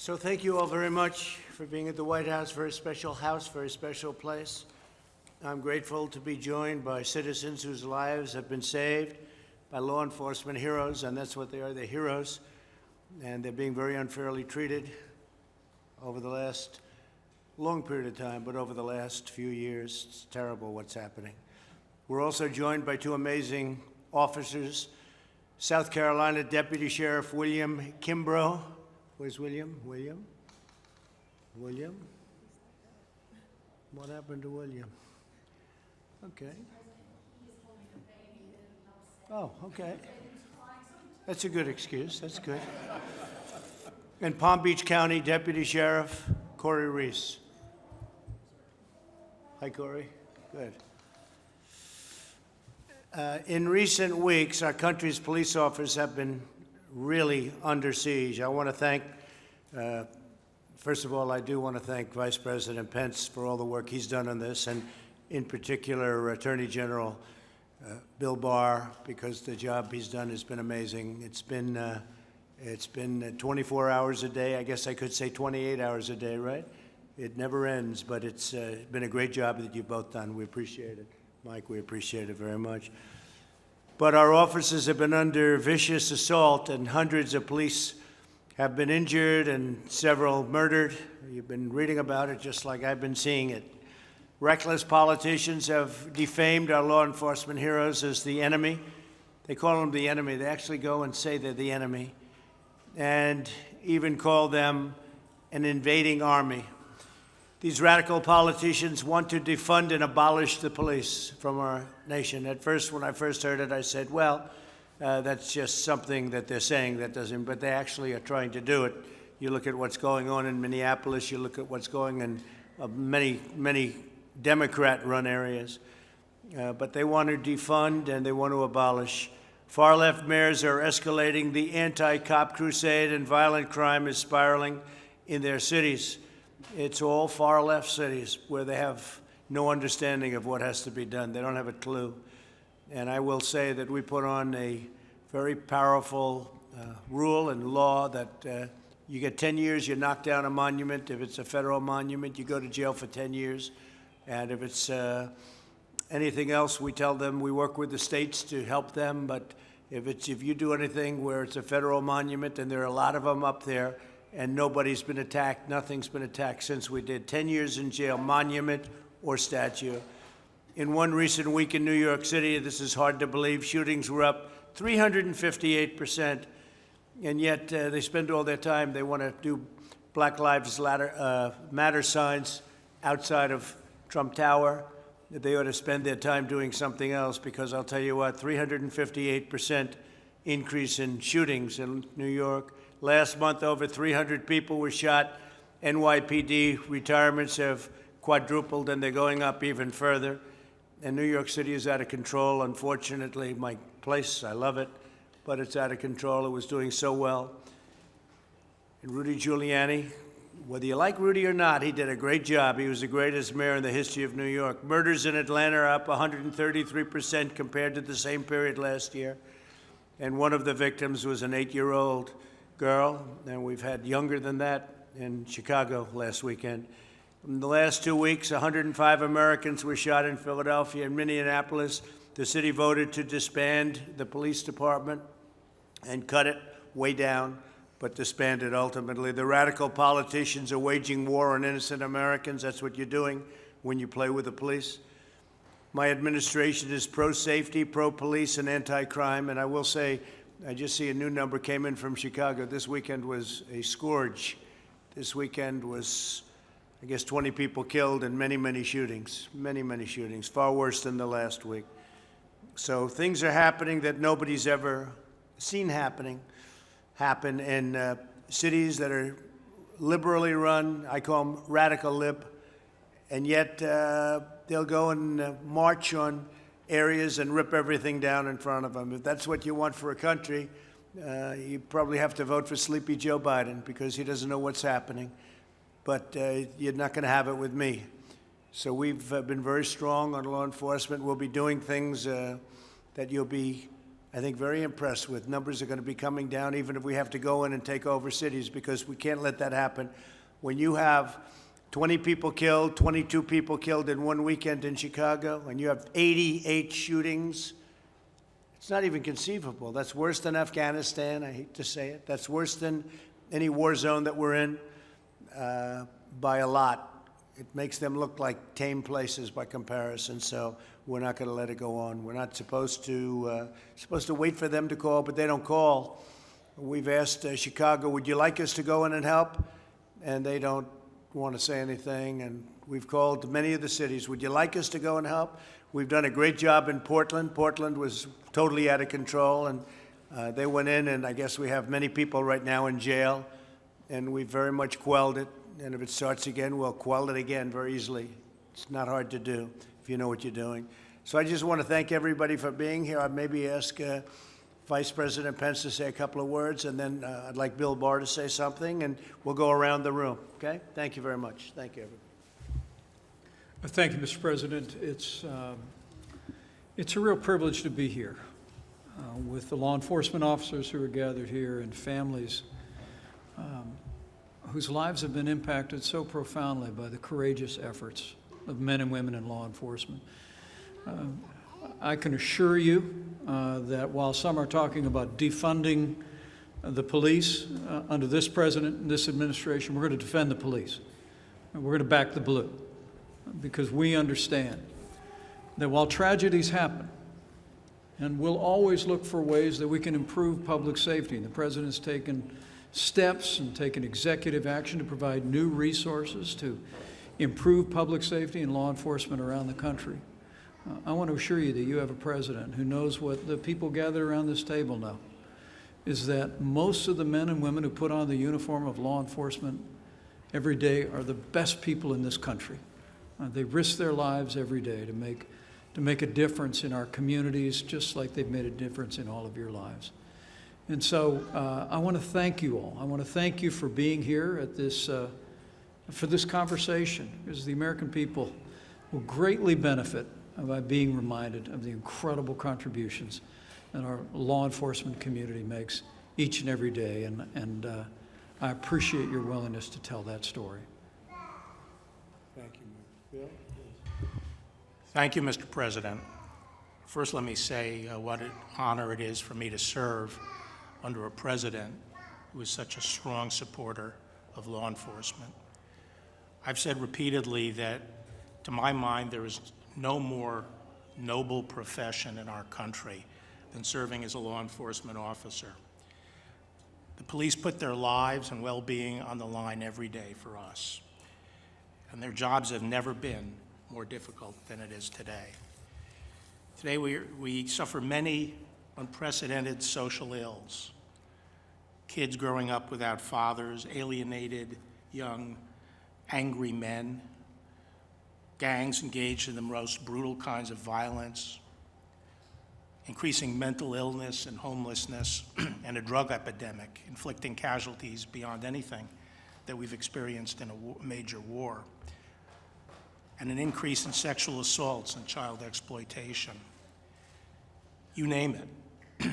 So thank you all very much for being at the White House, very special house, very special place. I'm grateful to be joined by citizens whose lives have been saved by law enforcement heroes, and that's what they are, they're heroes, and they're being very unfairly treated over the last long period of time, but over the last few years, it's terrible what's happening. We're also joined by two amazing officers, South Carolina Deputy Sheriff William Kimbrough. Where's William? William? What happened to William? Okay. Oh, okay. That's a good excuse. That's good. And Palm Beach County Deputy Sheriff Corey Reese. Hi, Corey. Good. In recent weeks, our country's police officers have been really under siege. I want to thank, first of all, I do want to thank Vice President Pence for all the work he's done on this, and in particular, Attorney General Bill Barr, because the job he's done has been amazing. It's been 24 hours a day. I guess I could say 28 hours a day, right? It never ends, but it's been a great job that you've both done. We appreciate it. Mike, we appreciate it very much. But our officers have been under vicious assault, and hundreds of police have been injured and several murdered. You've been reading about it just like I've been seeing it. Reckless politicians have defamed our law enforcement heroes as the enemy. They call them the enemy. They actually go and say they're the enemy, and even call them an invading army. These radical politicians want to defund and abolish the police from our nation. At first, when I first heard it, I said, well, that's just something that they're saying that doesn't, but they actually are trying to do it. You look at what's going on in Minneapolis, you look at what's going on in many Democrat-run areas. But they want to defund and they want to abolish. Far-left mayors are escalating the anti-cop crusade, and violent crime is spiraling in their cities. It's all far-left cities where they have no understanding of what has to be done. They don't have a clue. And I will say that we put on a very powerful rule and law that you get 10 years, you knock down a monument. If it's a federal monument, you go to jail for 10 years. And if it's anything else, we tell them we work with the states to help them. But if you do anything where it's a federal monument, and there are a lot of them up there, and nobody's been attacked, nothing's been attacked since we did, 10 years in jail, monument or statue. In one recent week in New York City, this is hard to believe, shootings were up 358%, and yet they spend all their time, they want to do Black Lives Matter signs outside of Trump Tower. They ought to spend their time doing something else, because I'll tell you what, 358% increase in shootings in New York. Last month, over 300 people were shot. NYPD retirements have quadrupled, and they're going up even further. And New York City is out of control. Unfortunately, my place, I love it, but it's out of control. It was doing so well. And Rudy Giuliani, whether you like Rudy or not, he did a great job. He was the greatest mayor in the history of New York. Murders in Atlanta are up 133% compared to the same period last year. And one of the victims was an 8-year-old girl, and we've had younger than that in Chicago last weekend. In the last 2 weeks, 105 Americans were shot in Philadelphia and Minneapolis. The city voted to disband the police department and cut it way down, but disbanded ultimately. The radical politicians are waging war on innocent Americans. That's what you're doing when you play with the police. My administration is pro-safety, pro-police, and anti-crime, and I will say, I just see a new number came in from Chicago. This weekend was a scourge. This weekend was, I guess, 20 people killed and many shootings, many shootings, far worse than the last week. So things are happening that nobody's ever seen happen in cities that are liberally run. I call them radical lib. And yet they'll go and march on areas and rip everything down in front of them. If that's what you want for a country, you probably have to vote for Sleepy Joe Biden, because he doesn't know what's happening. But you're not going to have it with me. So we've been very strong on law enforcement. We'll be doing things that you'll be I think, very impressed with. Numbers are going to be coming down, even if we have to go in and take over cities, because we can't let that happen. When you have 20 people killed, 22 people killed in one weekend in Chicago, and you have 88 shootings, it's not even conceivable. That's worse than Afghanistan, I hate to say it. That's worse than any war zone that we're in by a lot. It makes them look like tame places by comparison, so we're not going to let it go on. We're not supposed to wait for them to call, but they don't call. We've asked Chicago, would you like us to go in and help? And they don't want to say anything. And we've called many of the cities, would you like us to go and help? We've done a great job in Portland. Portland was totally out of control, and they went in, and I guess we have many people right now in jail, and we very much quelled it. And if it starts again, we'll quell it again very easily. It's not hard to do if you know what you're doing. So I just want to thank everybody for being here. I'd maybe ask Vice President Pence to say a couple of words, and then I'd like Bill Barr to say something, and we'll go around the room, okay? Thank you very much. Thank you, everybody. Thank you, Mr. President. It's a real privilege to be here with the law enforcement officers who are gathered here and families whose lives have been impacted so profoundly by the courageous efforts of men and women in law enforcement. I can assure you that while some are talking about defunding the police under this president and this administration, we're going to defend the police. And we're going to back the blue, because we understand that while tragedies happen, and we'll always look for ways that we can improve public safety, and the president's taken steps and taken executive action to provide new resources to improve public safety and law enforcement around the country. I want to assure you that you have a president who knows what the people gathered around this table know, is that most of the men and women who put on the uniform of law enforcement every day are the best people in this country. They risk their lives every day to make a difference in our communities, just like they've made a difference in all of your lives. And so I want to thank you all. I want to thank you for being here at this, for this conversation, because the American people will greatly benefit by being reminded of the incredible contributions that our law enforcement community makes each and every day. And I appreciate your willingness to tell that story. Thank you, Bill. Thank you, Mr. President. First, let me say what an honor it is for me to serve under a president who is such a strong supporter of law enforcement. I've said repeatedly that, to my mind, there is no more noble profession in our country than serving as a law enforcement officer. The police put their lives and well-being on the line every day for us, and their jobs have never been more difficult than it is today. Today we suffer many unprecedented social ills. Kids growing up without fathers, alienated young, angry men, gangs engaged in the most brutal kinds of violence, increasing mental illness and homelessness, and a drug epidemic inflicting casualties beyond anything that we've experienced in a major war, and an increase in sexual assaults and child exploitation. You name it.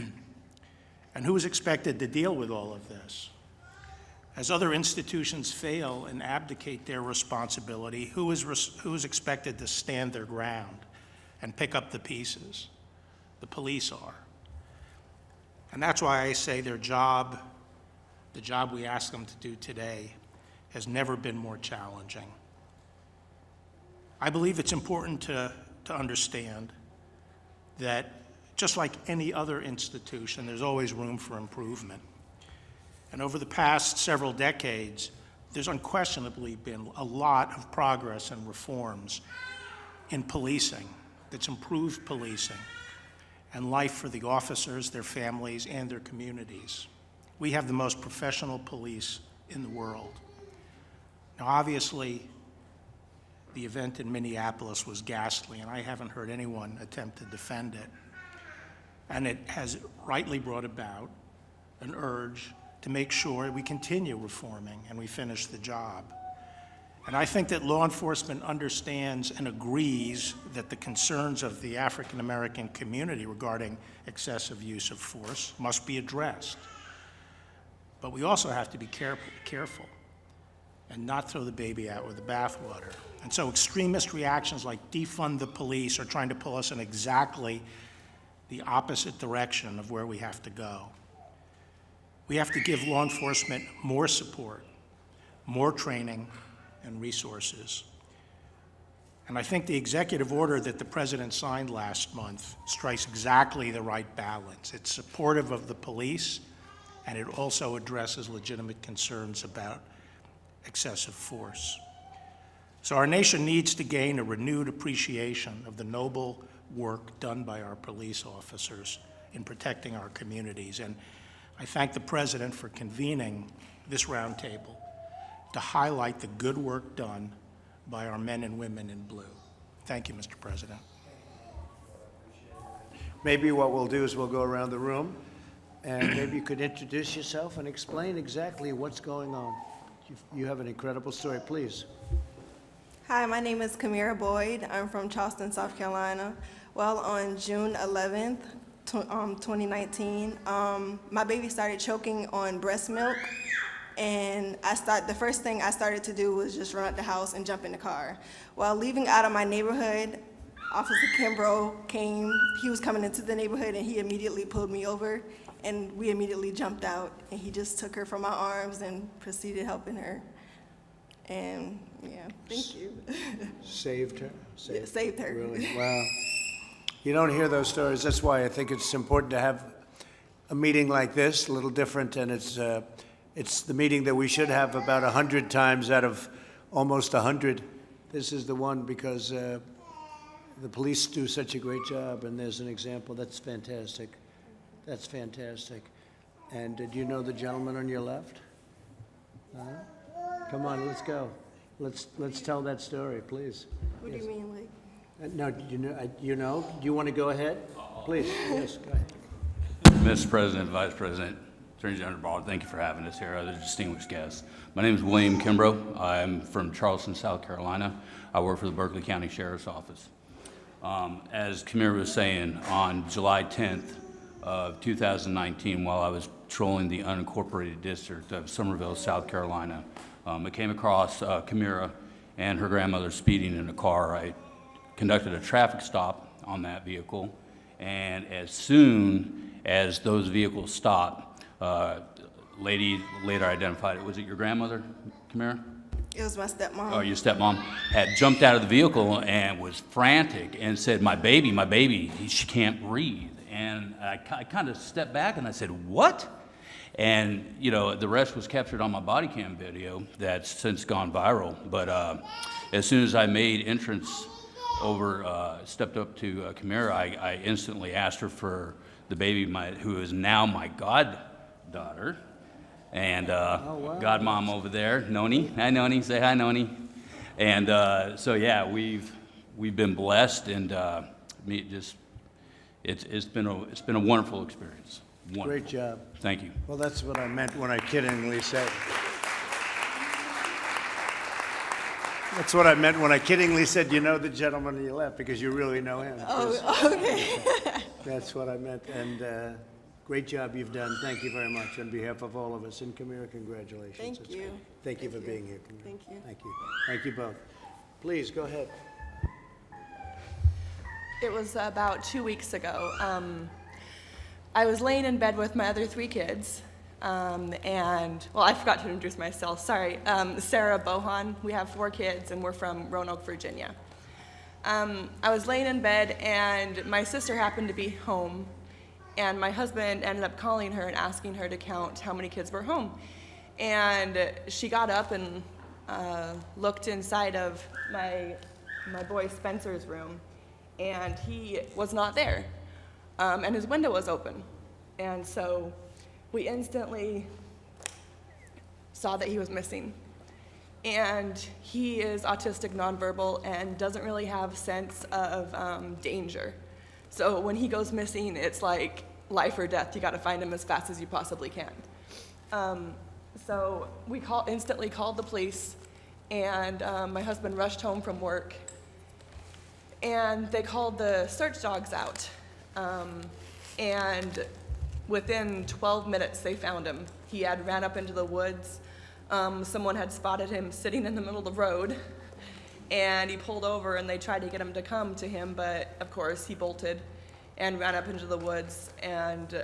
And who is expected to deal with all of this? As other institutions fail and abdicate their responsibility, who is expected to stand their ground and pick up the pieces? The police are. And that's why I say their job, the job we ask them to do today, has never been more challenging. I believe it's important to understand that just like any other institution, there's always room for improvement. And over the past several decades, there's unquestionably been a lot of progress and reforms in policing that's improved policing and life for the officers, their families, and their communities. We have the most professional police in the world. Now, obviously, the event in Minneapolis was ghastly, and I haven't heard anyone attempt to defend it. And it has rightly brought about an urge to make sure we continue reforming and we finish the job. And I think that law enforcement understands and agrees that the concerns of the African American community regarding excessive use of force must be addressed. But we also have to be careful and not throw the baby out with the bathwater. And so extremist reactions like defund the police are trying to pull us in exactly the opposite direction of where we have to go. We have to give law enforcement more support, more training, and resources. And I think the executive order that the President signed last month strikes exactly the right balance. It's supportive of the police, and it also addresses legitimate concerns about excessive force. So our nation needs to gain a renewed appreciation of the noble work done by our police officers in protecting our communities. And I thank the President for convening this roundtable to highlight the good work done by our men and women in blue. Thank you, Mr. President. Maybe what we'll do is we'll go around the room, and maybe you could introduce yourself and explain exactly what's going on. You have an incredible story, please. Hi, my name is Kamira Boyd. I'm from Charleston, South Carolina. Well, on June 11th, 2019, my baby started choking on breast milk, and the first thing I started to do was just run out the house and jump in the car. While leaving out of my neighborhood, Officer Kimbrough came. He was coming into the neighborhood, and he immediately pulled me over, and we immediately jumped out, and he just took her from my arms and proceeded helping her. And yeah, thank you. Saved her? Saved her. Really? Wow. You don't hear those stories. That's why I think it's important to have a meeting like this, a little different, and it's the meeting that we should have about 100 times out of almost 100. This is the one because the police do such a great job, and there's an example. That's fantastic. That's fantastic. And do you know the gentleman on your left? Come on, let's go. Let's tell that story, please. What do you mean, like? No, you know? Do you want to go ahead? Please, yes, go ahead. Mr. President, Vice President, Attorney General Barr, thank you for having us here, other distinguished guests. My name is William Kimbrough. I'm from Charleston, South Carolina. I work for the Berkeley County Sheriff's Office. As Kamira was saying, on July 10th of 2019, while I was patrolling the unincorporated district of Summerville, South Carolina, I came across Kamira and her grandmother speeding in a car. I conducted a traffic stop on that vehicle, and as soon as those vehicles stopped, lady later identified it. Was it your grandmother, Kamira? It was my stepmom. Oh, your stepmom had jumped out of the vehicle and was frantic and said, my baby, she can't breathe. And I kind of stepped back and I said, what? And, you know, the rest was captured on my body cam video that's since gone viral. But as soon as I made entrance over, stepped up to Kamira, I instantly asked her for the baby, who is now my goddaughter. And godmom over there, Noni. Hi, Noni. Say hi, Noni. And so, yeah, we've been blessed, and it's been a wonderful experience. Wonderful. Great job. Thank you. Well, that's what I meant when I kiddingly said. That's what I meant when I kiddingly said, you know the gentleman on your left, because you really know him. Oh, okay. That's what I meant, and great job you've done. Thank you very much on behalf of all of us. And Kamira, congratulations. Thank That's you. great. Thank you for being here, Kamira. Thank you. Thank you. Thank you both. Please, go ahead. It was about 2 weeks ago. I was laying in bed with my other 3 kids, and, well, I forgot to introduce myself, sorry. Sarah Bohan, we have 4 kids, and we're from Roanoke, Virginia. I was laying in bed, and my sister happened to be home, and my husband ended up calling her and asking her to count how many kids were home. And she got up and looked inside of my boy Spencer's room, and he was not there, and his window was open. And so we instantly saw that he was missing. And he is autistic nonverbal and doesn't really have a sense of danger. So when he goes missing, it's like life or death. You got to find him as fast as you possibly can. So we instantly called the police, and my husband rushed home from work, and they called the search dogs out. And within 12 minutes, they found him. He had ran up into the woods. Someone had spotted him sitting in the middle of the road, and he pulled over, and they tried to get him to come to him, but of course he bolted and ran up into the woods. And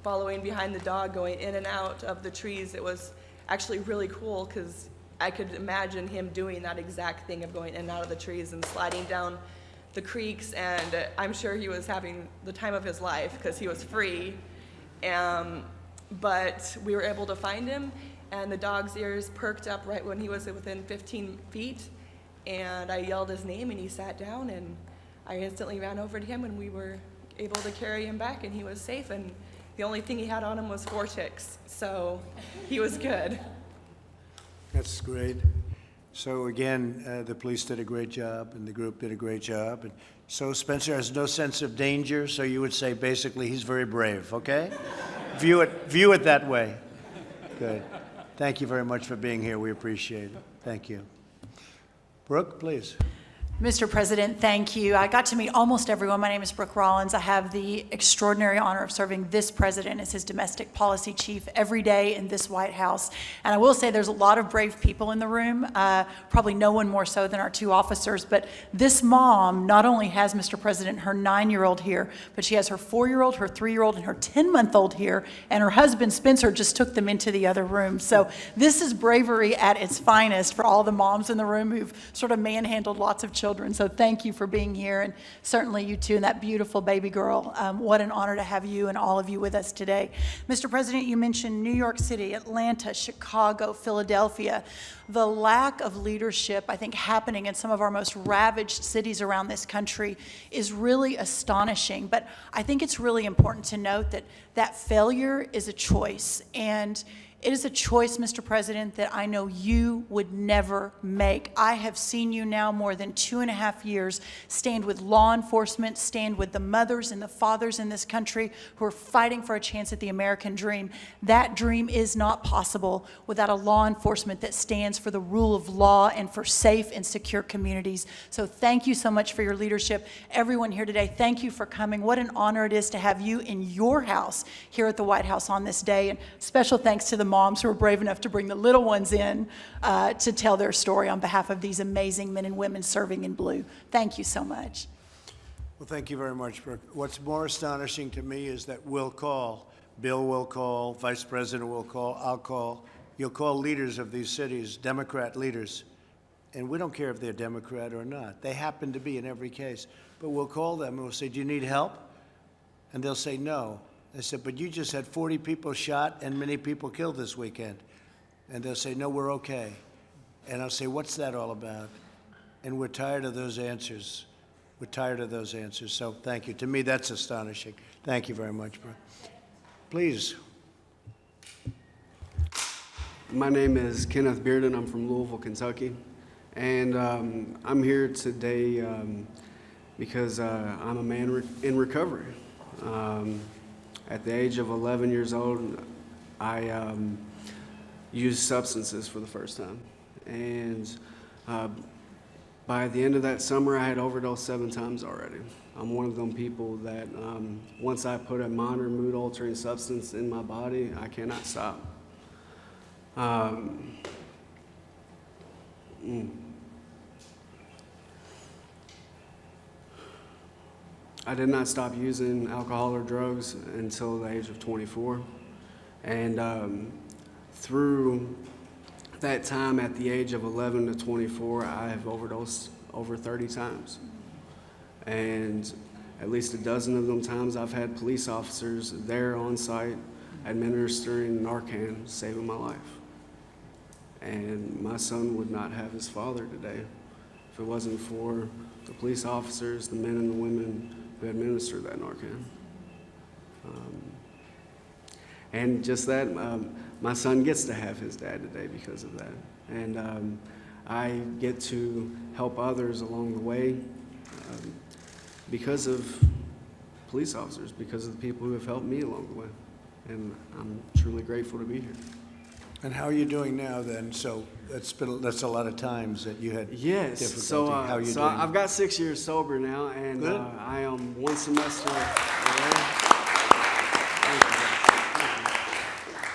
following behind the dog, going in and out of the trees, it was actually really cool because I could imagine him doing that exact thing of going in and out of the trees and sliding down the creeks, and I'm sure he was having the time of his life because he was free. But we were able to find him, and the dog's ears perked up right when he was within 15 feet, and I yelled his name, and he sat down, and I instantly ran over to him, and we were able to carry him back, and he was safe, and the only thing he had on him was 4 ticks, so he was good. That's great. So again, the police did a great job, and the group did a great job. And so Spencer has no sense of danger, so you would say basically he's very brave, okay? View it that way. Good. Thank you very much for being here. We appreciate it. Thank you. Brooke, please. Mr. President, thank you. I got to meet almost everyone. My name is Brooke Rollins. I have the extraordinary honor of serving this president as his domestic policy chief every day in this White House. And I will say there's a lot of brave people in the room, probably no one more so than our 2 officers. But this mom not only has, Mr. President, her 9-year-old here, but she has her 4-year-old, her 3-year-old, and her 10-month-old here. And her husband, Spencer, just took them into the other room. So this is bravery at its finest for all the moms in the room who've sort of manhandled lots of children. So thank you for being here, and certainly you too, and that beautiful baby girl. What an honor to have you and all of you with us today. Mr. President, you mentioned New York City, Atlanta, Chicago, Philadelphia. The lack of leadership, I think, happening in some of our most ravaged cities around this country is really astonishing. But I think it's really important to note that that failure is a choice, and it is a choice, Mr. President, that I know you would never make. I have seen you now more than 2.5 years stand with law enforcement, stand with the mothers and the fathers in this country who are fighting for a chance at the American dream. That dream is not possible without a law enforcement that stands for the rule of law and for safe and secure communities. So thank you so much for your leadership. Everyone here today, thank you for coming. What an honor it is to have you in your house here at the White House on this day. And special thanks to the moms who are brave enough to bring the little ones in to tell their story on behalf of these amazing men and women serving in blue. Thank you so much. Well, thank you very much, Brooke. What's more astonishing to me is that we'll call, Bill will call, Vice President will call, I'll call. You'll call leaders of these cities, Democrat leaders, and we don't care if they're Democrat or not. They happen to be in every case. But we'll call them and we'll say, do you need help? And they'll say no. I said, but you just had 40 people shot and many people killed this weekend. And they'll say, no, we're okay. And I'll say, what's that all about? And we're tired of those answers. We're tired of those answers. So thank you. To me, that's astonishing. Thank you very much, Brooke. Please. My name is Kenneth Bearden. I'm from Louisville, Kentucky. And I'm here today because I'm a man in recovery. At the age of 11 years old, I used substances for the first time. And by the end of that summer, I had overdosed 7 times already. I'm one of them people that once I put a minor mood-altering substance in my body, I cannot stop. I did not stop using alcohol or drugs until the age of 24. And through that time, at the age of 11 to 24, I have overdosed over 30 times. And at least a dozen of them times, I've had police officers there on site administering Narcan, saving my life. And my son would not have his father today if it wasn't for the police officers, the men and the women who administered that Narcan. And just that, my son gets to have his dad today because of that. And I get to help others along the way because of police officers, because of the people who have helped me along the way. And I'm truly grateful to be here. And how are you doing now then? So that's a lot of times that you had Yes. difficulty. So, How are you so doing? I've got 6 years sober now, and Good. I am one semester away.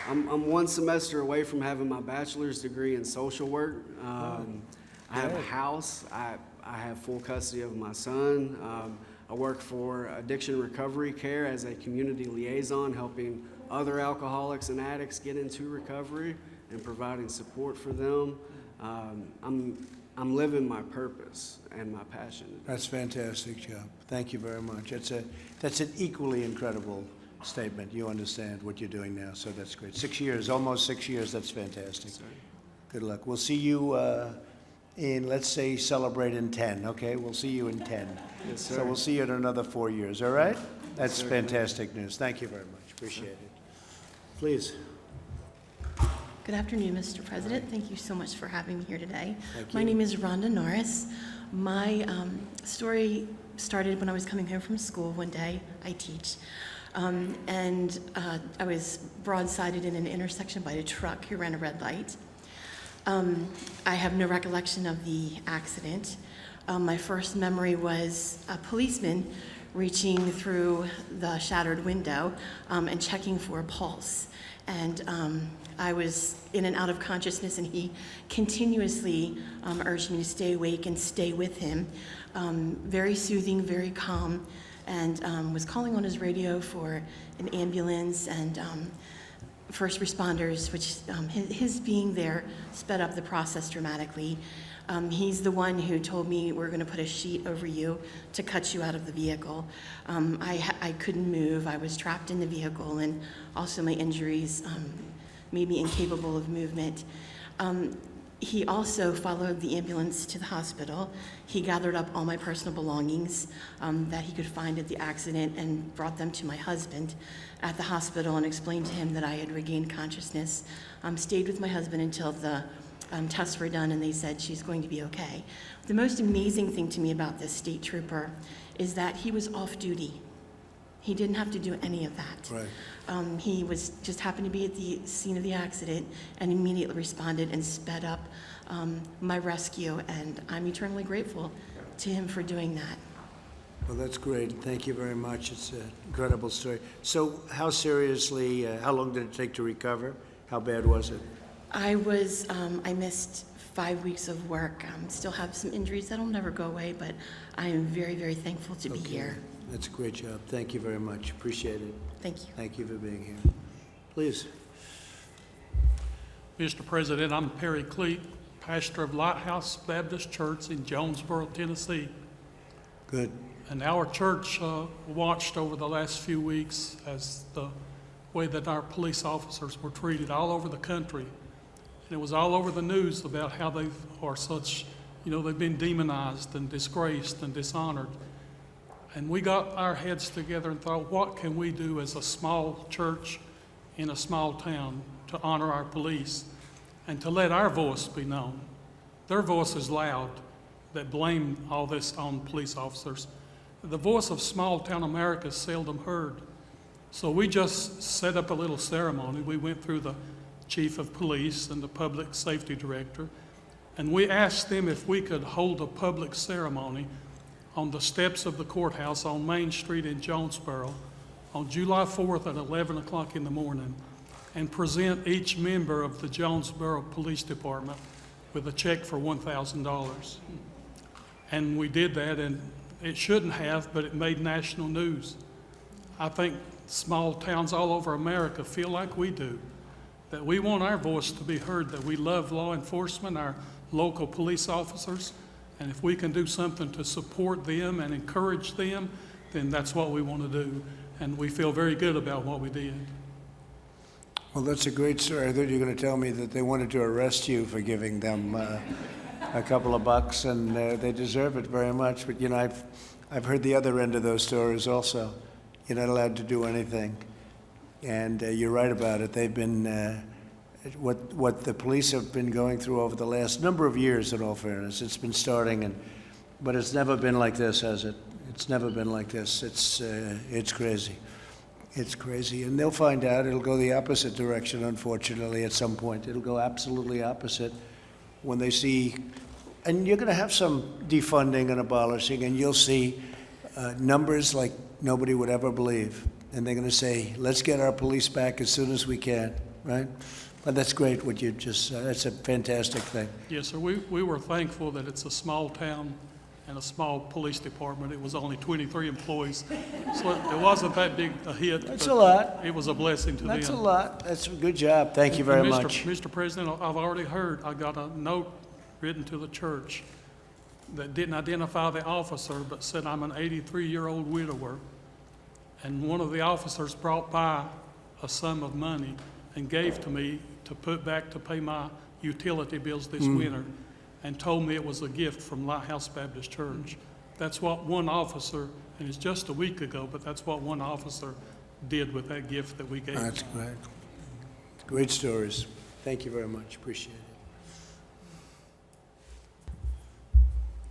I'm one semester away from having my bachelor's degree in social work. I have a house. I have full custody of my son. I work for Addiction Recovery Care as a community liaison, helping other alcoholics and addicts get into recovery and providing support for them. I'm living my purpose and my passion. That's a fantastic job. Thank you very much. That's an equally incredible statement. You understand what you're doing now, so that's great. 6 years, almost 6 years, that's fantastic. Good luck. We'll see you in, let's say, celebrate in 10, okay? We'll see you in 10. Yes, sir. So we'll see you in another 4 years, all right? That's fantastic news. Thank you very much. Appreciate it. Please. Good afternoon, Mr. President. Thank you so much for having me here today. Thank My you. name is Rhonda Norris. My story started when I was coming home from school one day. I teach. I was broadsided in an intersection by a truck who ran a red light. I have no recollection of the accident. My first memory was a policeman reaching through the shattered window and checking for a pulse. And I was in and out of consciousness, and he continuously urged me to stay awake and stay with him. Very soothing, very calm, and was calling on his radio for an ambulance and first responders, which his being there sped up the process dramatically. He's the one who told me, we're going to put a sheet over you to cut you out of the vehicle. I couldn't move. I was trapped in the vehicle, and also my injuries made me incapable of movement. He also followed the ambulance to the hospital. He gathered up all my personal belongings that he could find at the accident and brought them to my husband at the hospital and explained to him that I had regained consciousness. Stayed with my husband until the tests were done, and they said she's going to be okay. The most amazing thing to me about this state trooper is that he was off duty. He didn't have to do any of that. Right. He was just happened to be at the scene of the accident and immediately responded and sped up my rescue, and I'm eternally grateful to him for doing that. Well, that's great. Thank you very much. It's an incredible story. So how seriously, how long did it take to recover? How bad was it? I missed 5 weeks of work. Still have some injuries that'll never go away, but I am very, very thankful to be here. That's a great job. Thank you very much. Appreciate it. Thank you. Thank you for being here. Please. Mr. President, I'm Perry Cleet, pastor of Lighthouse Baptist Church in Jonesboro, Tennessee. Good. And our church watched over the last few weeks as the way that our police officers were treated all over the country. And it was all over the news about how they are such, they've been demonized and disgraced and dishonored. And we got our heads together and thought, what can we do as a small church in a small town to honor our police and to let our voice be known? Their voice is loud, that blame all this on police officers. The voice of small town America is seldom heard. So we just set up a little ceremony. We went through the chief of police and the public safety director, and we asked them if we could hold a public ceremony on the steps of the courthouse on Main Street in Jonesboro on July 4th at 11 o'clock in the morning and present each member of the Jonesboro Police Department with a check for $1,000. And we did that, and it shouldn't have, but it made national news. I think small towns all over America feel like we do, that we want our voice to be heard, that we love law enforcement, our local police officers, and if we can do something to support them and encourage them, then that's what we want to do. And we feel very good about what we did. Well, that's a great story. I thought you were going to tell me that they wanted to arrest you for giving them a couple of bucks, and they deserve it very much. But, I've heard the other end of those stories also. You're not allowed to do anything. And you're right about it. They've been, what the police have been going through over the last number of years, in all fairness. It's been starting, but it's never been like this, has it? It's never been like this. It's crazy. It's crazy, and they'll find out. It'll go the opposite direction, unfortunately, at some point. It'll go absolutely opposite when they see, and you're going to have some defunding and abolishing, and you'll see numbers like nobody would ever believe. And they're going to say, let's get our police back as soon as we can, right? But that's great what you just said. That's a fantastic thing. Yes, sir. We were thankful that it's a small town and a small police department. It was only 23 employees, so it wasn't that big a hit. That's but a lot. It was a blessing to them. That's a lot. That's a good job. Thank you very And much. Mr. President, I've already heard, I got a note written to the church that didn't identify the officer, but said I'm an 83-year-old widower. And one of the officers brought by a sum of money and gave to me to put back to pay my utility bills this winter, and told me it was a gift from Lighthouse Baptist Church. That's what one officer, and it's just a week ago, but that's what one officer did with that gift that we gave him. That's great. Great stories. Thank you very much. Appreciate it.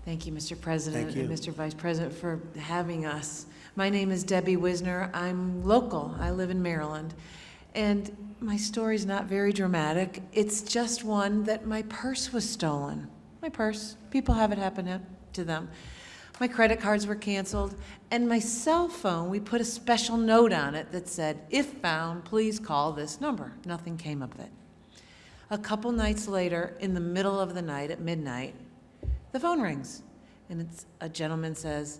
Thank you, Mr. President. Thank you. And Mr. Vice President, for having us. My name is Debbie Wisner. I'm local. I live in Maryland. And my story's not very dramatic. It's just one that my purse was stolen. My purse. People have it happen to them. My credit cards were canceled. And my cell phone, we put a special note on it that said, if found, please call this number. Nothing came of it. A couple nights later, in the middle of the night, at midnight, the phone rings. And a gentleman says,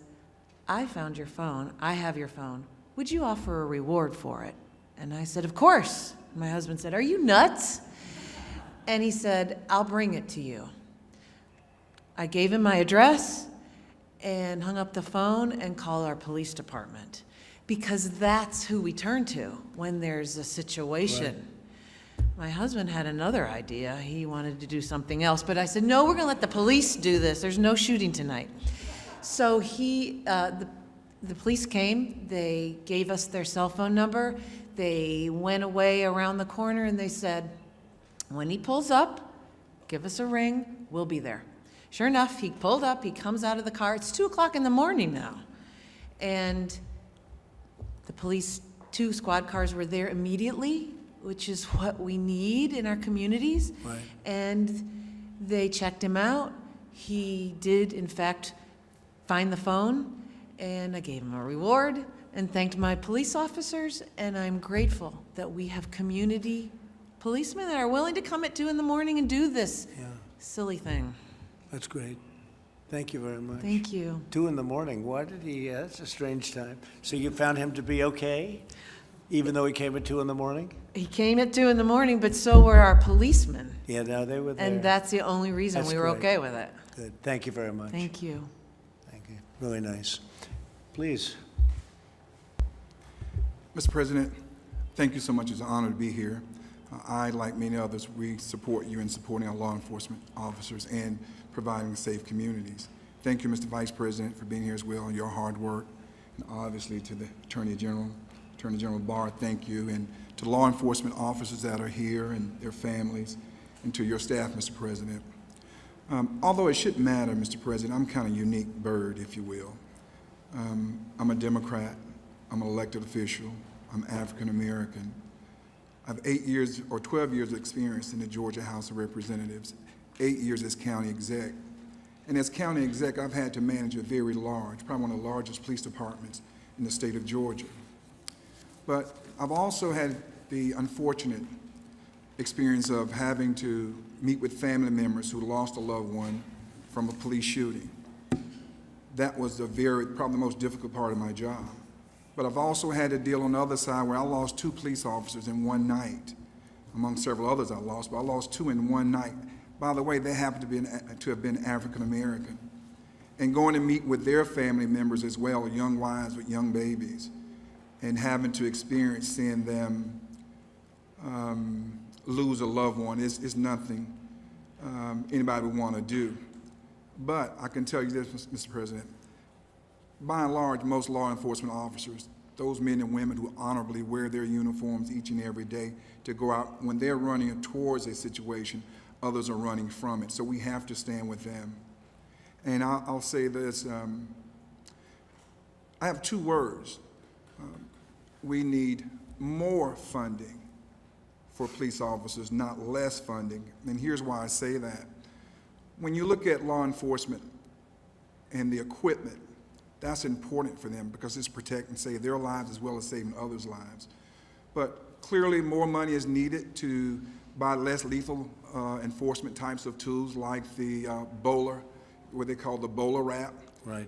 I found your phone. I have your phone. Would you offer a reward for it? And I said, of course. My husband said, are you nuts? And he said, I'll bring it to you. I gave him my address and hung up the phone and called our police department, because that's who we turn to when there's a situation. Right. My husband had another idea. He wanted to do something else, but I said, no, we're going to let the police do this. There's no shooting tonight. So the police came. They gave us their cell phone number. They went away around the corner, and they said, when he pulls up, give us a ring. We'll be there. Sure enough, he pulled up. He comes out of the car. It's 2 o'clock in the morning now. And the police, 2 squad cars were there immediately, which is what we need in our communities. Right. And they checked him out. He did, in fact, find the phone, and I gave him a reward and thanked my police officers, and I'm grateful that we have community policemen that are willing to come at 2 in the morning and do this silly thing. That's great. Thank you very much. Thank you. 2 in the morning. Why did he? That's a strange time. So you found him to be okay, even though he came at 2 in the morning? He came at 2 in the morning, but so were our policemen. Yeah, no, they were there. And that's the only reason That's we were great. okay with it. Good. Thank you very much. Thank you. Thank you. Really nice. Please. Mr. President, thank you so much. It's an honor to be here. I, like many others, we support you in supporting our law enforcement officers and providing safe communities. Thank you, Mr. Vice President, for being here as well, and your hard work. And obviously to the Attorney General Barr, thank you. And to law enforcement officers that are here and their families, and to your staff, Mr. President. Although it shouldn't matter, Mr. President, I'm kind of a unique bird, if you will. I'm a Democrat. I'm an elected official. I'm African American. I have 8 years or 12 years of experience in the Georgia House of Representatives, 8 years as county exec. And as county exec, I've had to manage a very large, probably one of the largest police departments in the state of Georgia. But I've also had the unfortunate experience of having to meet with family members who lost a loved one from a police shooting. That was probably the most difficult part of my job. But I've also had to deal on the other side where I lost 2 police officers in one night, among several others I lost, but I lost 2 in one night. By the way, they happened to have been African American. And going to meet with their family members as well, young wives with young babies, and having to experience seeing them lose a loved one is nothing anybody would want to do. But I can tell you this, Mr. President, by and large, most law enforcement officers, those men and women who honorably wear their uniforms each and every day to go out, when they're running towards a situation, others are running from it. So we have to stand with them. And I'll say this, I have 2 words. we need more funding for police officers, not less funding. And here's why I say that. When you look at law enforcement and the equipment, that's important for them because it's protect and save their lives as well as saving others' lives. But clearly more money is needed to buy less lethal enforcement types of tools like the bowler, what they call the bowler wrap. Right.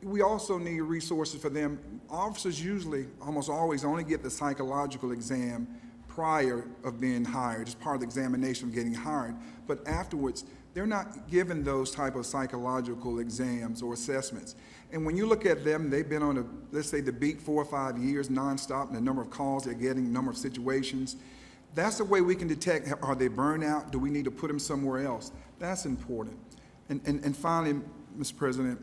We also need resources for them. Officers usually, almost always, only get the psychological exam prior of being hired. It's part of the examination of getting hired. But afterwards, they're not given those type of psychological exams or assessments. And when you look at them, they've been on, let's say, the beat 4 or 5 years nonstop, and the number of calls they're getting, the number of situations. That's the way we can detect, are they burned out? Do we need to put them somewhere else? That's important. And finally, Mr. President,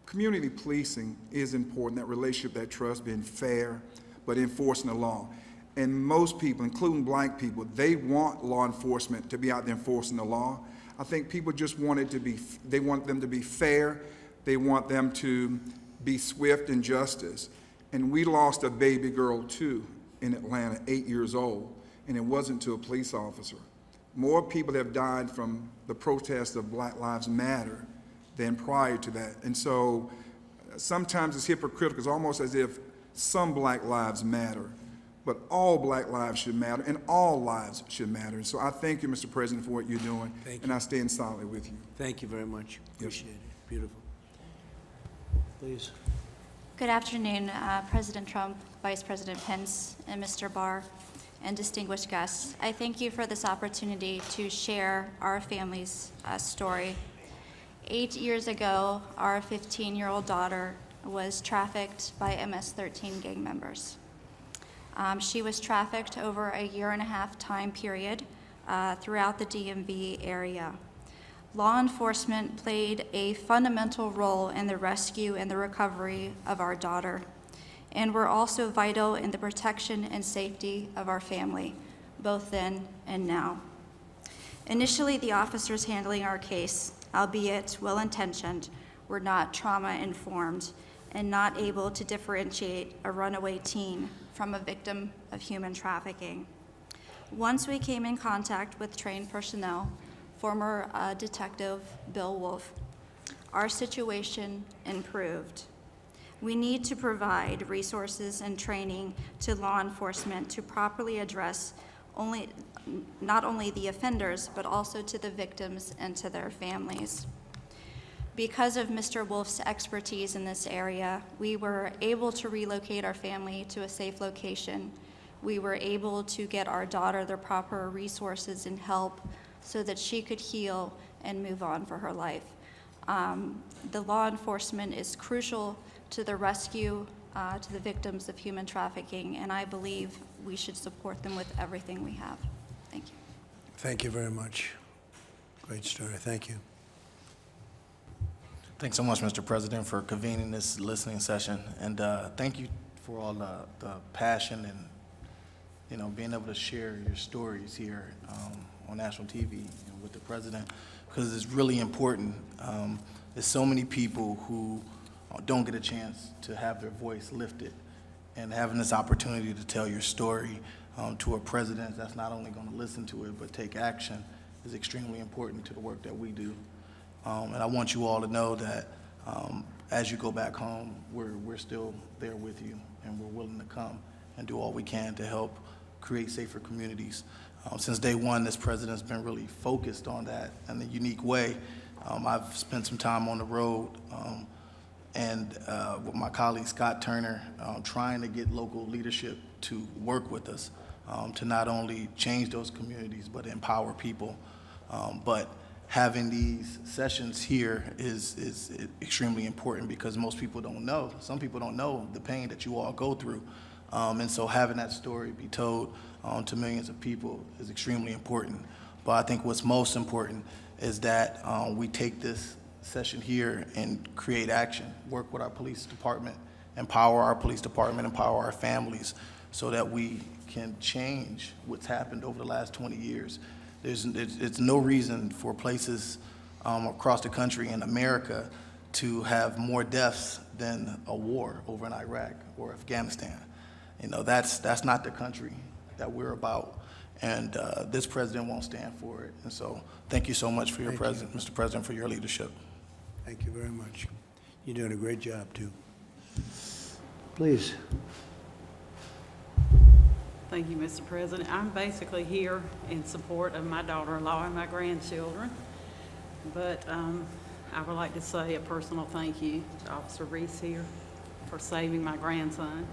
community policing is important, that relationship, that trust, being fair, but enforcing the law. And most people, including black people, they want law enforcement to be out there enforcing the law. I think people just want it to be, they want them to be fair, they want them to be swift in justice. And we lost a baby girl too in Atlanta, 8 years old, and it wasn't to a police officer. More people have died from the protests of Black Lives Matter than prior to that. And so sometimes it's hypocritical. It's almost as if some black lives matter, but all black lives should matter, and all lives should matter. And so I thank you, Mr. President, for what you're doing, and I stand solidly with you. Thank you very much. Appreciate it. Beautiful. Please. Good afternoon, President Trump, Vice President Pence, and Mr. Barr, and distinguished guests. I thank you for this opportunity to share our family's story. 8 years ago, our 15-year-old daughter was trafficked by MS-13 gang members. She was trafficked over a 1.5-year time period throughout the DMV area. Law enforcement played a fundamental role in the rescue and the recovery of our daughter, and were also vital in the protection and safety of our family, both then and now. Initially, the officers handling our case, albeit well-intentioned, were not trauma-informed and not able to differentiate a runaway teen from a victim of human trafficking. Once we came in contact with trained personnel, former Detective Bill Wolf, our situation improved. We need to provide resources and training to law enforcement to properly address not only the offenders, but also to the victims and to their families. Because of Mr. Wolf's expertise in this area, we were able to relocate our family to a safe location. We were able to get our daughter the proper resources and help so that she could heal and move on for her life. The law enforcement is crucial to the rescue, to the victims of human trafficking, and I believe we should support them with everything we have. Thank you. Thank you very much. Great story. Thank you. Thanks so much, Mr. President, for convening this listening session, and thank you for all the passion and being able to share your stories here on national TV with the president, because it's really important. There's so many people who don't get a chance to have their voice lifted, and having this opportunity to tell your story to a president that's not only going to listen to it but take action is extremely important to the work that we do. And I want you all to know that as you go back home, we're still there with you, and we're willing to come and do all we can to help create safer communities. Since day one, this president's been really focused on that in a unique way. I've spent some time on the road and with my colleague Scott Turner, trying to get local leadership to work with us to not only change those communities but empower people. But having these sessions here is extremely important because most people don't know. Some people don't know the pain that you all go through. And so having that story be told to millions of people is extremely important. But I think what's most important is that we take this session here and create action, work with our police department, empower our police department, empower our families so that we can change what's happened over the last 20 years. It's no reason for places across the country in America to have more deaths than a war over in Iraq or Afghanistan. You know, that's not the country that we're about, and this president won't stand for it. And so thank you so much for your Mr. President, for your leadership. Thank you very much. You're doing a great job, too. Please. Thank you, Mr. President. I'm basically here in support of my daughter-in-law and my grandchildren, but I would like to say a personal thank you to Officer Reese here for saving my grandson.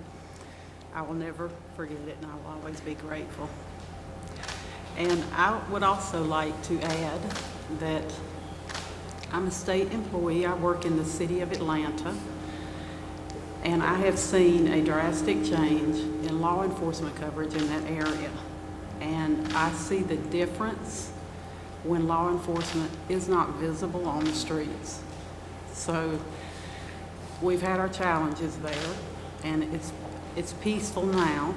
I will never forget it, and I will always be grateful. And I would also like to add that I'm a state employee. I work in the city of Atlanta, and I have seen a drastic change in law enforcement coverage in that area. And I see the difference when law enforcement is not visible on the streets. So we've had our challenges there, and it's peaceful now,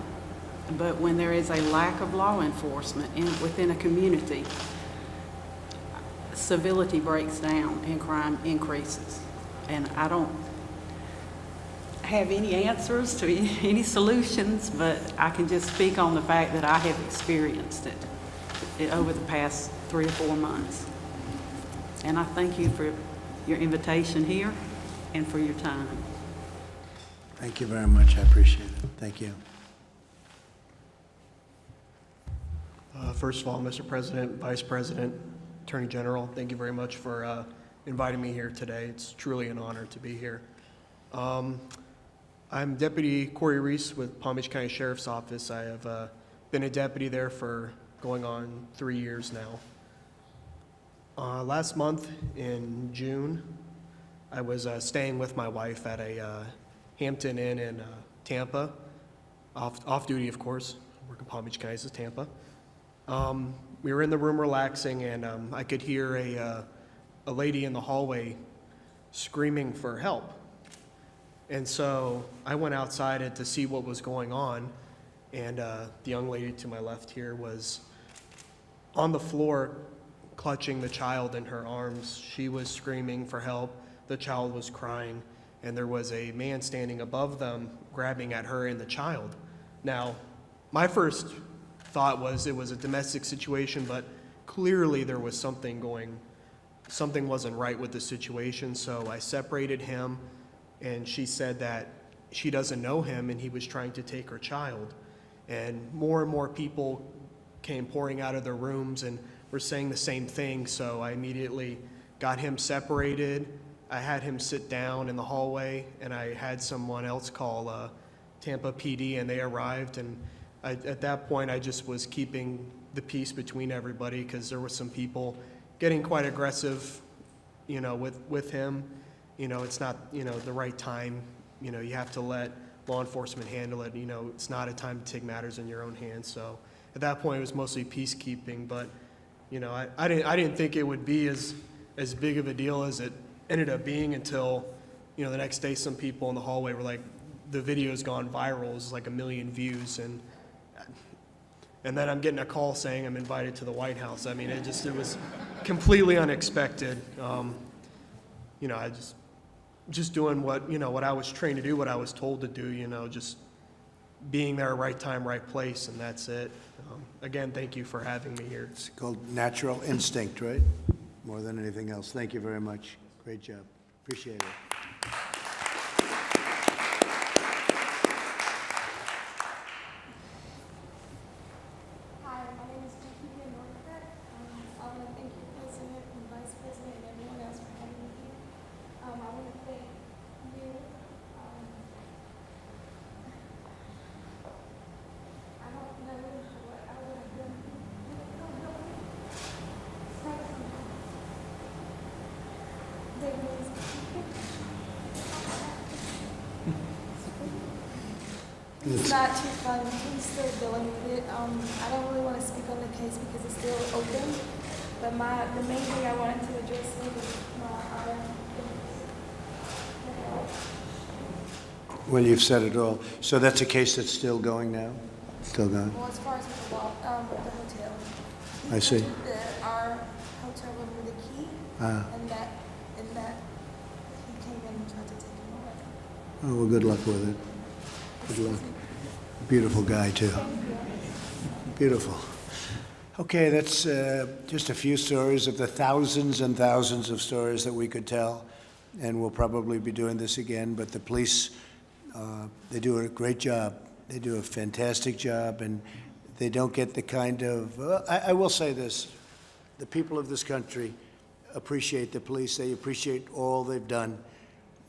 but when there is a lack of law enforcement within a community, civility breaks down and crime increases. And I don't have any answers to any solutions, but I can just speak on the fact that I have experienced it over the past 3 or 4 months. And I thank you for your invitation here and for your time. Thank you very much. I appreciate it. Thank you. First of all, Mr. President, Vice President, Attorney General, thank you very much for inviting me here today. It's truly an honor to be here. I'm Deputy Corey Reese with Palm Beach County Sheriff's Office. I have been a deputy there for going on 3 years now. Last month in June, I was staying with my wife at a Hampton Inn in Tampa, off duty, of course. I work in Palm Beach County, this is Tampa. We were in the room relaxing, and I could hear a lady in the hallway screaming for help. And so I went outside to see what was going on, and the young lady to my left here was on the floor clutching the child in her arms. She was screaming for help. The child was crying, and there was a man standing above them grabbing at her and the child. Now, my first thought was it was a domestic situation, but clearly there was something wasn't right with the situation, so I separated him, and she said that she doesn't know him and he was trying to take her child. And more people came pouring out of their rooms and were saying the same thing, so I immediately got him separated. I had him sit down in the hallway, and I had someone else call Tampa PD, and they arrived, and at that point I just was keeping the peace between everybody because there were some people getting quite aggressive, with him. It's not, the right time. You have to let law enforcement handle it. It's not a time to take matters in your own hands. So at that point, it was mostly peacekeeping. But, I didn't think it would be as big of a deal as it ended up being until, the next day some people in the hallway were like, the video's gone viral. It was like 1 million views. And then I'm getting a call saying I'm invited to the White House. I mean, it was completely unexpected. I just doing what I was trained to do, what I was told to do, just being there, right time, right place, and that's it. Again, thank you for having me here. It's called natural instinct, right? More than anything else. Thank you very much. Great job. Appreciate it. It's not too fun. He's still dealing with it. I don't really want to speak on the case because it's still open. But the main thing I wanted to address was my Well, you've said it all. So that's a case that's still going now? Still going? Well, as far as with the hotel. I see. Our hotel room with the key, and that he Oh, well, good luck with it. Good luck. Beautiful guy, too. Beautiful. Okay, that's just a few stories of the thousands and thousands of stories that we could tell, and we'll probably be doing this again, but the police, they do a great job. They do a fantastic job, and they don't get the kind of, I will say this, the people of this country appreciate the police. They appreciate all they've done.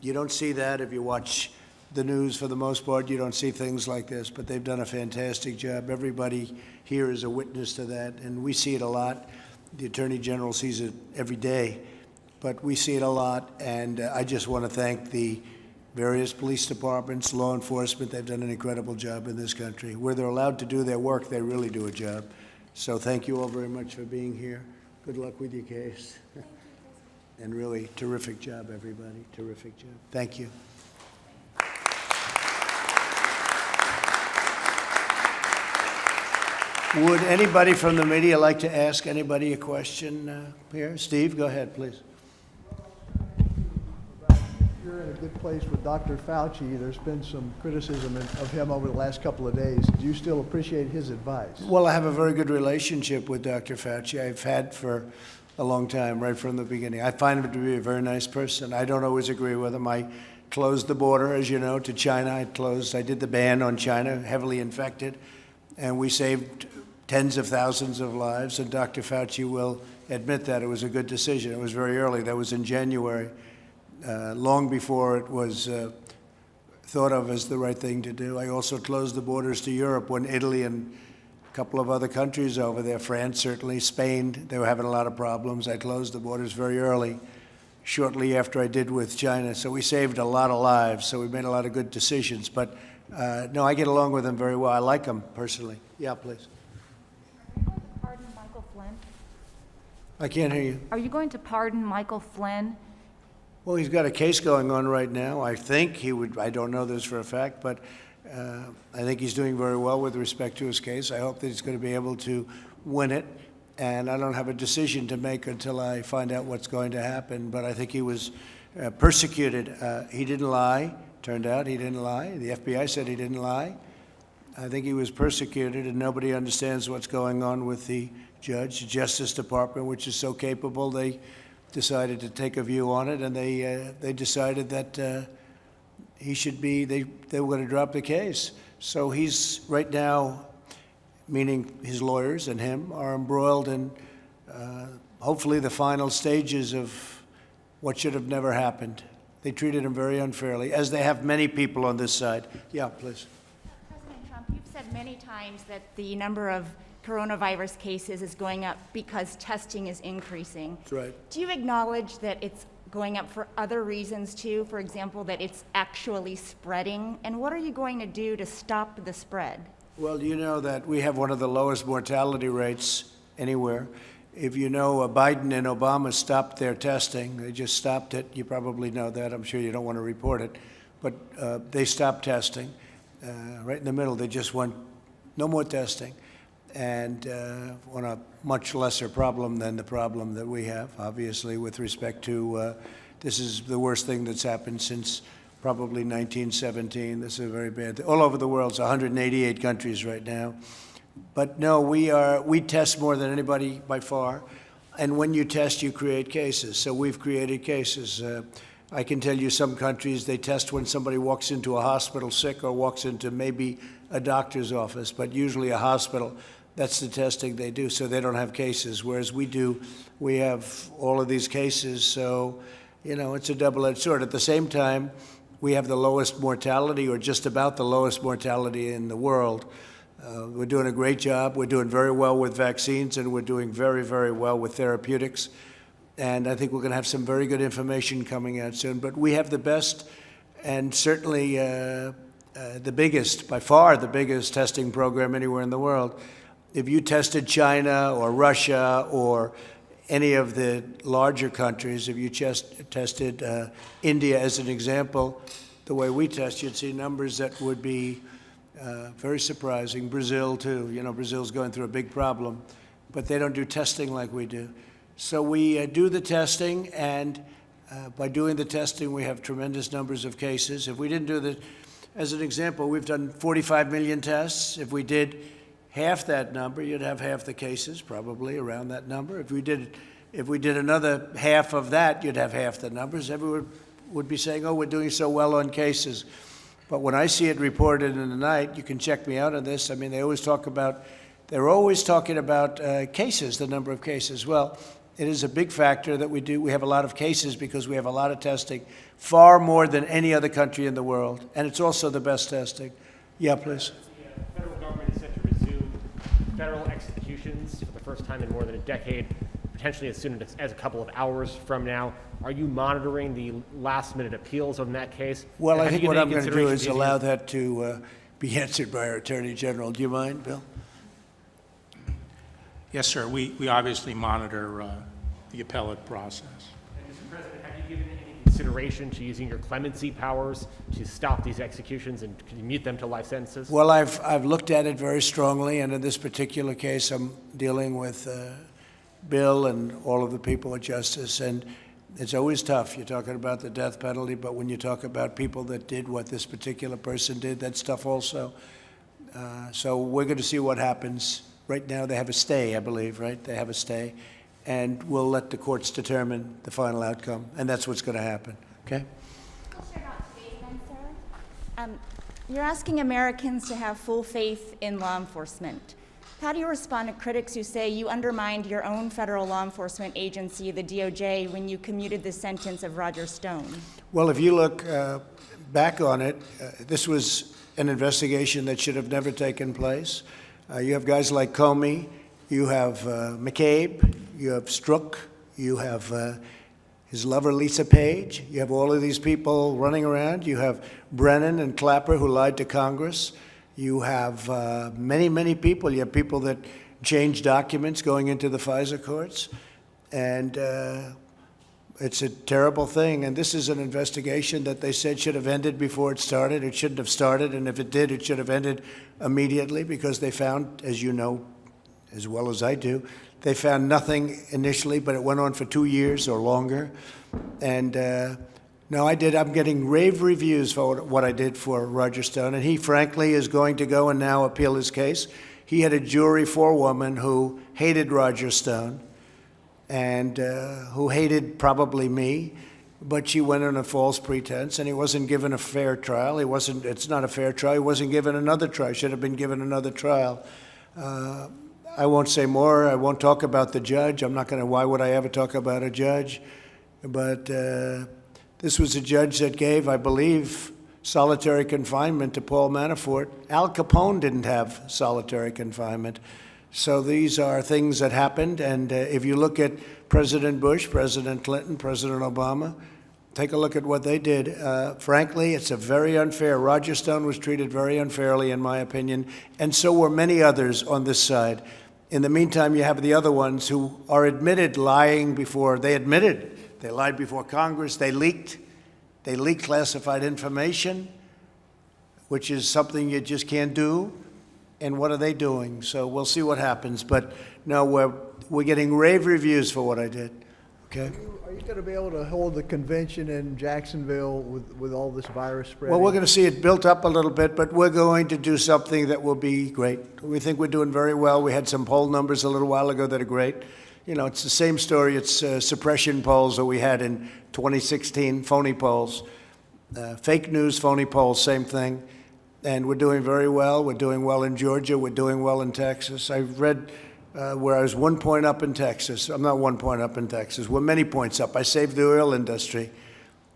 You don't see that if you watch the news for the most part. You don't see things like this, but they've done a fantastic job. Everybody here is a witness to that, and we see it a lot. The Attorney General sees it every day, but we see it a lot, and I just want to thank the various police departments, law enforcement. They've done an incredible job in this country. Where they're allowed to do their work, they really do a job. So thank you all very much for being here. Good luck with your case. And really, terrific job, everybody. Terrific job. Thank you. Would anybody from the media like to ask anybody a question here? Steve, go ahead, please. You're in a good place with Dr. Fauci. There's been some criticism of him over the last couple of days. Do you still appreciate his advice? Well, I have a very good relationship with Dr. Fauci. I've had for a long time, right from the beginning. I find him to be a very nice person. I don't always agree with him. I closed the border, as you know, to China. I did the ban on China, heavily infected, and we saved tens of thousands of lives, and Dr. Fauci will admit that it was a good decision. It was very early. That was in January, long before it was thought of as the right thing to do. I also closed the borders to Europe when Italy and a couple of other countries over there, France certainly, Spain, they were having a lot of problems. I closed the borders very early, shortly after I did with China. So we saved a lot of lives, so we made a lot of good decisions. But no, I get along with him very well. I like him personally. Yeah, please. Pardon Michael Flynn? I can't hear you. Are you going to pardon Michael Flynn? Well, he's got a case going on right now. I think he would, I don't know this for a fact, but I think he's doing very well with respect to his case. I hope that he's going to be able to win it, and I don't have a decision to make until I find out what's going to happen, but I think he was persecuted. He didn't lie. Turned out he didn't lie. The FBI said he didn't lie. I think he was persecuted, and nobody understands what's going on with the Justice Department, which is so capable. They decided to take a view on it, and they decided that he should be, they were going to drop the case. So he's right now, meaning his lawyers and him, are embroiled in hopefully the final stages of what should have never happened. They treated him very unfairly, as they have many people on this side. Yeah, please. President Trump, you've said many times that the number of coronavirus cases is going up because testing is increasing. That's right. Do you acknowledge that it's going up for other reasons too? For example, that it's actually spreading? And what are you going to do to stop the spread? Well, you know that we have one of the lowest mortality rates anywhere. If you know, Biden and Obama stopped their testing. They just stopped it. You probably know that. I'm sure you don't want to report it. But they stopped testing. Right in the middle, they just went, no more testing. And on a much lesser problem than the problem that we have, obviously, with respect to, this is the worst thing that's happened since probably 1917. This is a very bad thing. All over the world, it's 188 countries right now. But no, we test more than anybody by far. And when you test, you create cases. So we've created cases. I can tell you some countries, they test when somebody walks into a hospital sick or walks into maybe a doctor's office, but usually a hospital. That's the testing they do, so they don't have cases, whereas we do. We have all of these cases, so, you know, it's a double-edged sword. At the same time, we have the lowest mortality, or just about the lowest mortality in the world. We're doing a great job. We're doing very well with vaccines, and we're doing very, very well with therapeutics. And I think we're going to have some very good information coming out soon. But we have the best and certainly the biggest, by far the biggest testing program anywhere in the world. If you tested China or Russia or any of the larger countries, if you tested India as an example, the way we test, you'd see numbers that would be very surprising. Brazil, too. You know, Brazil's going through a big problem, but they don't do testing like we do. So we do the testing, and By doing the testing, we have tremendous numbers of cases. If we didn't do the, as an example, we've done 45 million tests. If we did half that number, you'd have half the cases, probably around that number. If we did another half of that, you'd have half the numbers. Everyone would be saying, oh, we're doing so well on cases. But when I see it reported in the night, you can check me out on this. I mean, they're always talking about cases, the number of cases. Well, it is a big factor that we do. We have a lot of cases because we have a lot of testing, far more than any other country in the world. And it's also the best testing. Yeah, please. The federal government is set to resume federal executions for the first time in more than a decade, potentially as soon as a couple of hours from now. Are you monitoring the last-minute appeals on that case? Well, I Have think you what given I'm any going to do is consideration to allow that to be answered by our Attorney General. Do you mind, Bill? Yes, sir. We obviously monitor the appellate process. And Mr. President, have you given any consideration to using your clemency powers to stop these executions and commute them to life sentences? Well, I've looked at it very strongly, and in this particular case, I'm dealing with Bill and all of the people at Justice, and it's always tough. You're talking about the death penalty, but when you talk about people that did what this particular person did, that's tough also. So we're going to see what happens. Right now, they have a stay, I believe, right? They have a stay, and we'll let the courts determine the final outcome, and that's what's going to happen, okay? You're asking Americans to have full faith in law enforcement. How do you respond to critics who say you undermined your own federal law enforcement agency, the DOJ, when you commuted the sentence of Roger Stone? Well, if you look back on it, this was an investigation that should have never taken place. You have guys like Comey, you have McCabe, you have Strzok, you have his lover Lisa Page, you have all of these people running around, you have Brennan and Clapper who lied to Congress, you have many, many people. You have people that change documents going into the FISA courts, and it's a terrible thing. And this is an investigation that they said should have ended before it started. It shouldn't have started, and if it did, it should have ended immediately because they found, as you know as well as I do, they found nothing initially, but it went on for 2 years or longer. And no, I'm getting rave reviews for what I did for Roger Stone, and he frankly is going to go and now appeal his case. He had a jury forewoman who hated Roger Stone and who hated probably me, but she went on a false pretense, and he wasn't given a fair trial. It's not a fair trial. He wasn't given another trial. He should have been given another trial. I won't say more. I won't talk about the judge. Why would I ever talk about a judge? But this was a judge that gave, I believe, solitary confinement to Paul Manafort. Al Capone didn't have solitary confinement. So these are things that happened. And if you look at President Bush, President Clinton, President Obama, take a look at what they did. Frankly, it's a very unfair. Roger Stone was treated very unfairly, in my opinion, and so were many others on this side. In the meantime, you have the other ones who are admitted lying before they admitted. They lied before Congress. They leaked classified information, which is something you just can't do. And what are they doing? So we'll see what happens. But no, we're getting rave reviews for what I did. Okay. Are you going to be able to hold the convention in Jacksonville with all this virus spreading? Well, we're going to see it built up a little bit, but we're going to do something that will be great. We think we're doing very well. We had some poll numbers a little while ago that are great. You know, it's the same story. It's suppression polls that we had in 2016, phony polls. Fake news, phony polls, same thing. And we're doing very well. We're doing well in Georgia. We're doing well in Texas. I read where I was 1 point up in Texas. I'm not 1 point up in Texas. We're many points up. I saved the oil industry.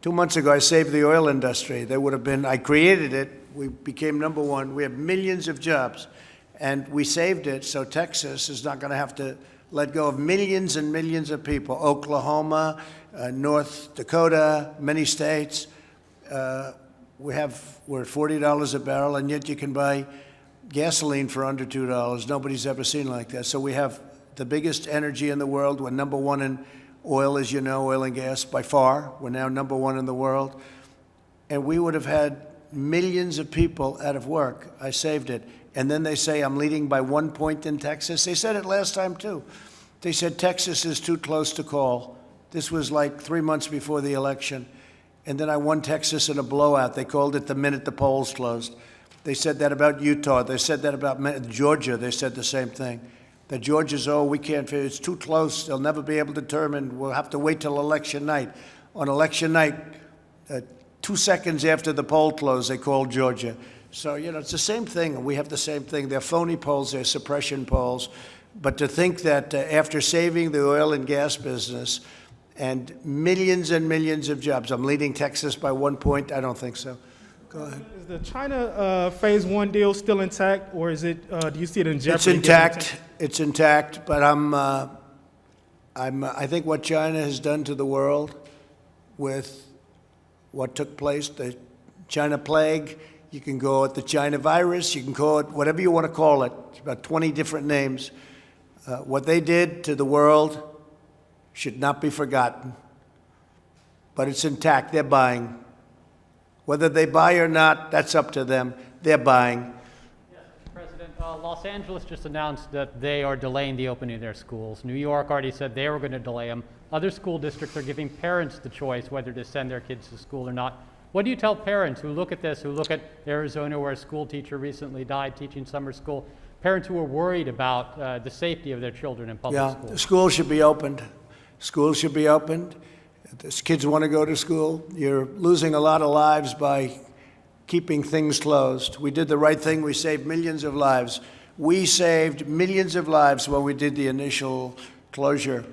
2 months ago, I saved the oil industry. I created it. We became #1. We have millions of jobs. And we saved it, so Texas is not going to have to let go of millions and millions of people. Oklahoma, North Dakota, many states. We're at $40 a barrel, and yet you can buy gasoline for under $2. Nobody's ever seen like that. So we have the biggest energy in the world. We're #1 in oil, as you know, oil and gas by far. We're now #1 in the world. And we would have had millions of people out of work. I saved it. And then they say I'm leading by 1 point in Texas. They said it last time, too. They said Texas is too close to call. This was like 3 months before the election. And then I won Texas in a blowout. They called it the minute the polls closed. They said that about Utah. They said that about Georgia. They said the same thing. That Georgia's, oh, we can't, it's too close. They'll never be able to determine. We'll have to wait till election night. On election night, 2 seconds after the poll closed, they called Georgia. So, it's the same thing. We have the same thing. They're phony polls. They're suppression polls. But to think that after saving the oil and gas business and millions of jobs, I'm leading Texas by 1 point, I don't think so. Go ahead. Is the China Phase 1 deal still intact, or is it? Do you see it in jeopardy? It's intact. It's intact. But I think what China has done to the world with what took place, the China plague, you can call it the China virus, you can call it whatever you want to call it. It's about 20 different names. What they did to the world should not be forgotten. But it's intact. They're buying. Whether they buy or not, that's up to them. They're buying. Yes, Mr. President, Los Angeles just announced that they are delaying the opening of their schools. New York already said they were going to delay them. Other school districts are giving parents the choice whether to send their kids to school or not. What do you tell parents who look at this, who look at Arizona where a school teacher recently died teaching summer school, parents who are worried about the safety of their children in public schools? The schools should be opened. Schools should be opened. If kids want to go to school, you're losing a lot of lives by keeping things closed. We did the right thing. We saved millions of lives. We saved millions of lives when we did the initial closure.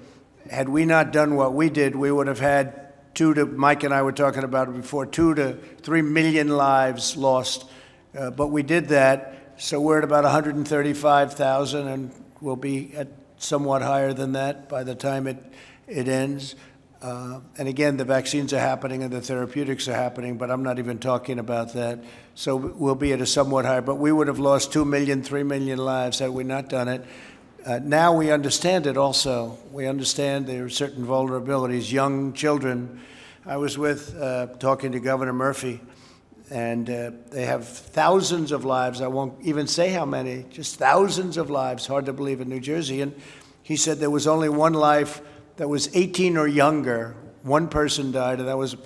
Had we not done what we did, we would have had Mike and I were talking about it before, 2 to 3 million lives lost. But we did that, so we're at about 135,000, and we'll be at somewhat higher than that by the time it ends. And again, the vaccines are happening and the therapeutics are happening, but I'm not even talking about that. So we'll be at a somewhat higher, but we would have lost 2 million, 3 million lives had we not done it. Now we understand it also. We understand there are certain vulnerabilities. Young children, I was talking to Governor Murphy, and they have thousands of lives. I won't even say how many, just thousands of lives. Hard to believe in New Jersey. And he said there was only one life that was 18 or younger. One person died, and that was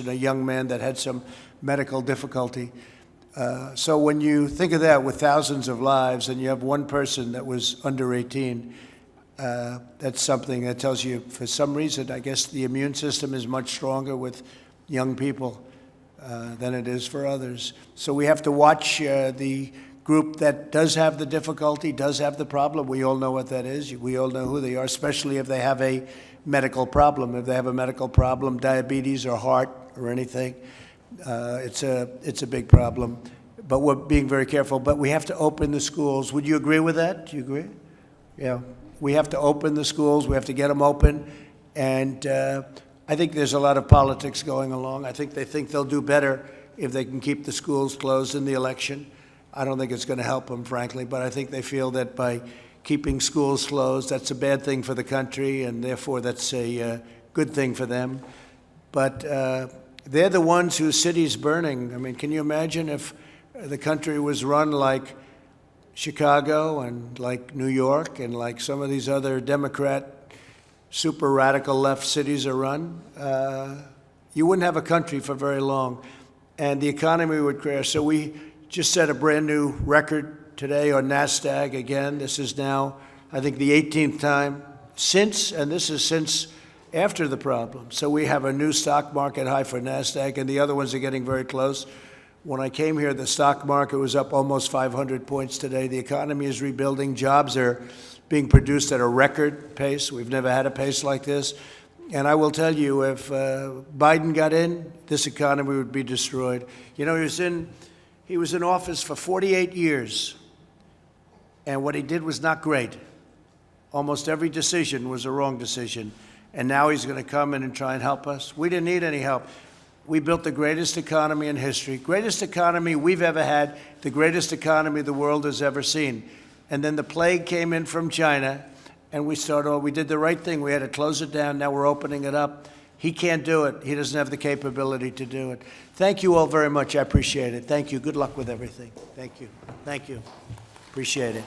a young man that had some medical difficulty. So when you think of that with thousands of lives and you have one person that was under 18, that's something that tells you, for some reason, I guess the immune system is much stronger with young people than it is for others. So we have to watch the group that does have the difficulty, does have the problem. We all know what that is. We all know who they are, especially if they have a medical problem. If they have a medical problem, diabetes or heart or anything, it's a big problem. But we're being very careful. But we have to open the schools. Would you agree with that? Do you agree? Yeah. We have to open the schools. We have to get them open. And I think there's a lot of politics going along. I think they think they'll do better if they can keep the schools closed in the election. I don't think it's going to help them, frankly, but I think they feel that by keeping schools closed, that's a bad thing for the country, and therefore that's a good thing for them. But they're the ones whose city's burning. I mean, can you imagine if the country was run like Chicago and like New York and like some of these other Democrat super radical left cities are run? You wouldn't have a country for very long, and the economy would crash. So we just set a brand new record today on NASDAQ again. This is now, I think, the 18th time since, and this is since after the problem. So we have a new stock market high for NASDAQ, and the other ones are getting very close. When I came here, the stock market was up almost 500 points today. The economy is rebuilding. Jobs are being produced at a record pace. We've never had a pace like this. And I will tell you, if Biden got in, this economy would be destroyed. You know, he was in office for 48 years, and what he did was not great. Almost every decision was a wrong decision, and now he's going to come in and try and help us. We didn't need any help. We built the greatest economy in history, greatest economy we've ever had, the greatest economy the world has ever seen. And then the plague came in from China, and we did the right thing. We had to close it down. Now we're opening it up. He can't do it. He doesn't have the capability to do it. Thank you all very much. I appreciate it. Thank you. Good luck with everything. Thank you. Thank you. Appreciate it.